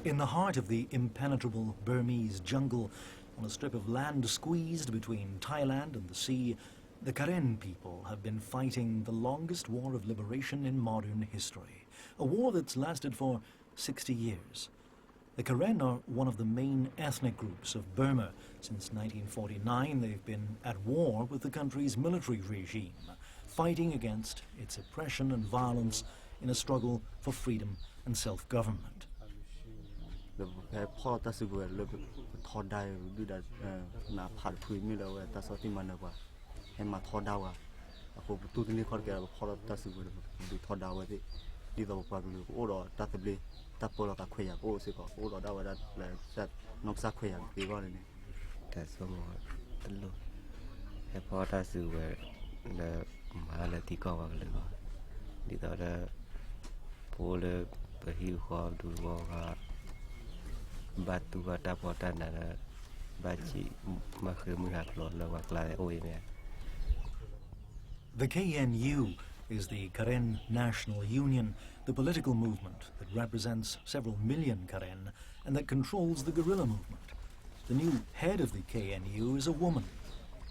In the heart of the impenetrable Burmese jungle, on a strip of land squeezed between Thailand and the sea, the Karen people have been fighting the longest war of liberation in modern history, a war that's lasted for 60 years. The Karen are one of the main ethnic groups of Burma. Since 1949, they've been at war with the country's military regime, fighting against its oppression and violence in a struggle for freedom and self-government. The KNU is the Karen National Union, the political movement that represents several million Karen and that controls the guerrilla movement. The new head of the KNU is a woman,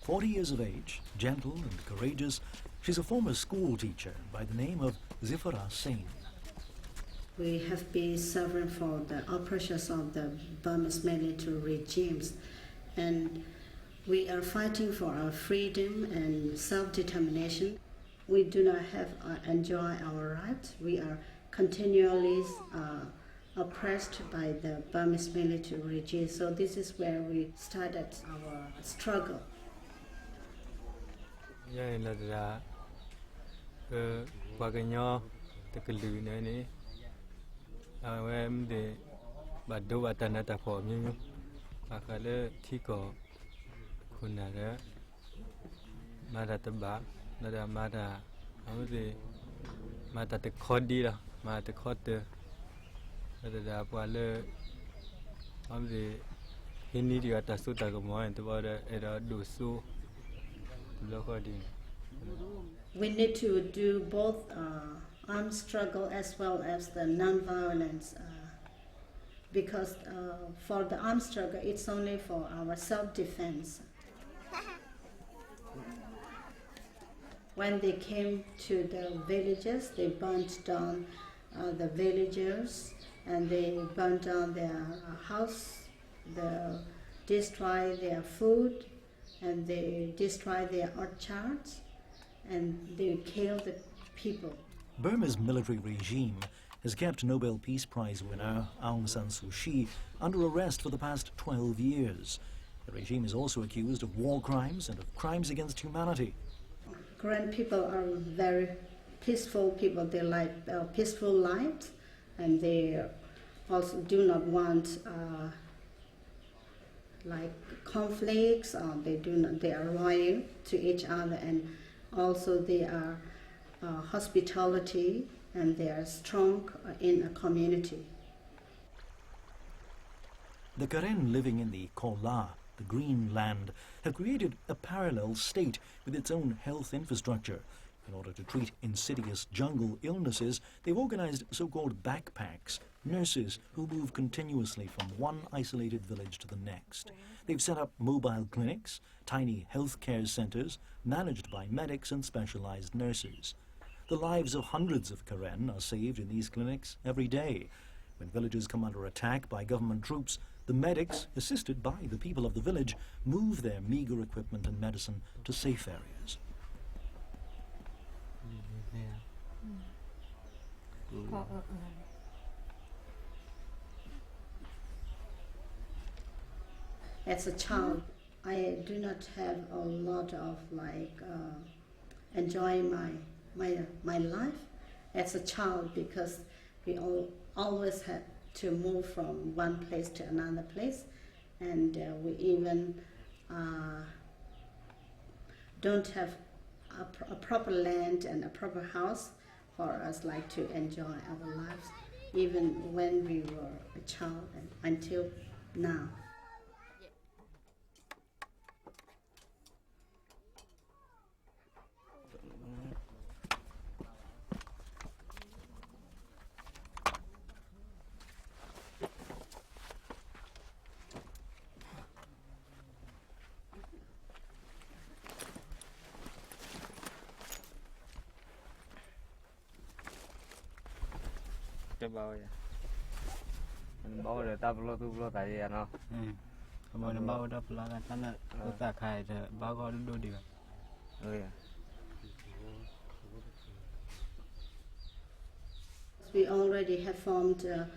40 years of age, gentle and courageous. She's a former school teacher by the name of Zifara Singh. We have been suffering for the oppressions of the Burmese military regimes, and we are fighting for our freedom and self-determination. We do not have enjoy our rights. We are continually oppressed by the Burmese military regime. So this is where we started our struggle. We need to do both armed struggle as well as the non-violence, because for the armed struggle, it's only for our self-defense. When they came to the villages, they burnt down the villagers, and they burnt down their house, they destroyed their food, and they destroyed their orchards, and they killed the people. Burma's military regime has kept Nobel Peace Prize winner Aung San Suu Kyi under arrest for the past 12 years. The regime is also accused of war crimes and of crimes against humanity. Karen people are very peaceful people. They like peaceful lives, and they also do not want like conflicts. They are loyal to each other, and also they are hospitality, and they are strong in a community. The Karen living in the Kola, the green land, have created a parallel state with its own health infrastructure. In order to treat insidious jungle illnesses, they've organized so-called backpacks, nurses who move continuously from one isolated village to the next. They've set up mobile clinics, tiny health care centers, managed by medics and specialized nurses. The lives of hundreds of Karen are saved in these clinics every day. When villages come under attack by government troops, the medics, assisted by the people of the village, move their meager equipment and medicine to safe areas. As a child, I do not have a lot of enjoying my life as a child, because we always had to move from one place to another place, and we even don't have a proper land and a proper house for us to enjoy our lives, even when we were a child and until now. Chép bao vậy. Bao để ta tu tại gì nó. Mà nó bao đập là cái thằng này ta khai thì bao gọi đôi điều. We already have formed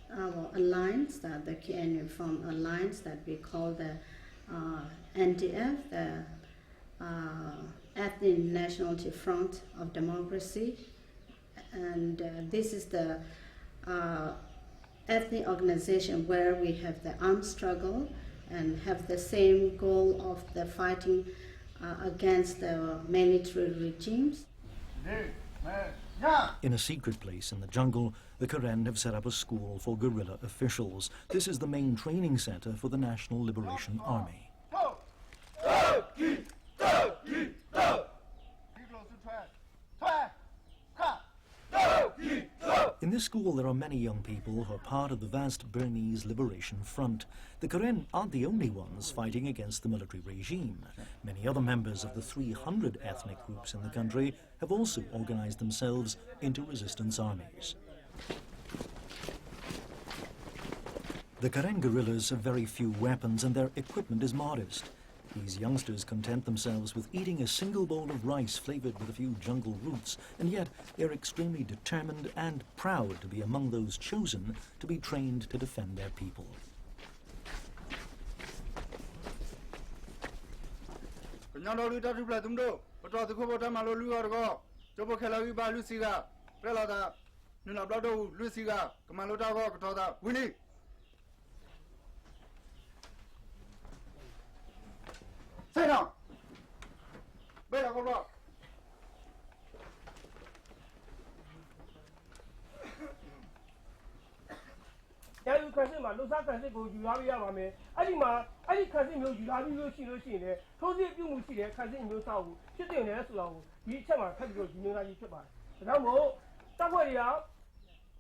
our alliance, the KNU formed alliance that we call the NDF, the Ethnic Nationality Front of Democracy, and this is the ethnic organization where we have the armed struggle and have the same goal of the fighting against the military regimes. In a secret place in the jungle, the Karen have set up a school for guerrilla officials. This is the main training center for the National Liberation Army. In this school, there are many young people who are part of the vast Burmese Liberation Front. The Karen aren't the only ones fighting against the military regime. Many other members of the 300 ethnic groups in the country have also organized themselves into resistance armies. The Karen guerrillas have very few weapons and their equipment is modest. These youngsters content themselves with eating a single bowl of rice flavored with a few jungle roots, and yet they're extremely determined and proud to be among those chosen to be trained to defend their people. Sit down. Better go back. You can see my look at the go, you have your mammy. I can't know you have you seen it. Told you you must see a cousin in your town. She's doing as long. You tell my cousin, you know, you buy. Now, somebody out.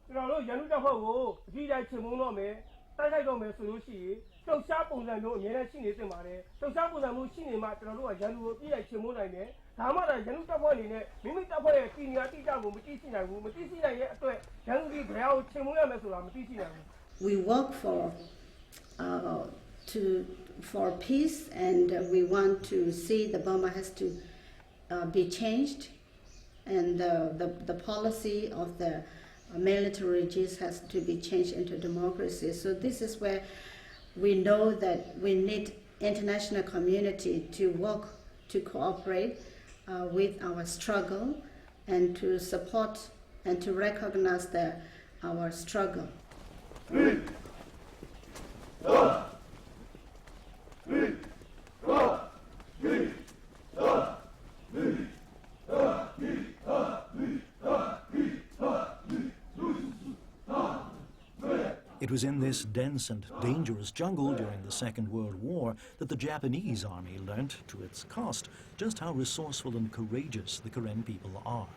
You know, young Jaffa, he like to mono me. I don't mess with you. So sharp on the no, you're seen it in my day. So sharp on the machine in my young will be like Chimona. Hamada, young Jaffa in it. Mimic the way, seeing a teacher will be teaching a woman, teaching a young people out Chimona Mesula, teaching a We work for peace, and we want to see the Burma has to be changed, and the policy of the military regimes has to be changed into democracy. So this is where we know that we need international community to work, to cooperate with our struggle, and to support and to recognize our struggle. It was in this dense and dangerous jungle during the Second World War that the Japanese army learnt, to its cost, just how resourceful and courageous the Karen people are.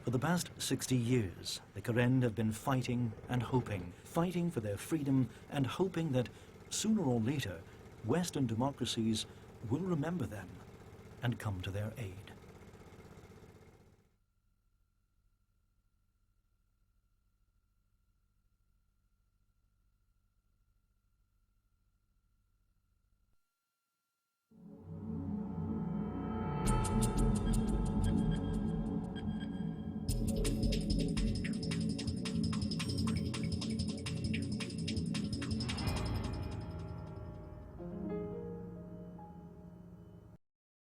For the past 60 years, the Karen have been fighting and hoping, fighting for their freedom and hoping that sooner or later, Western democracies will remember them and come to their aid.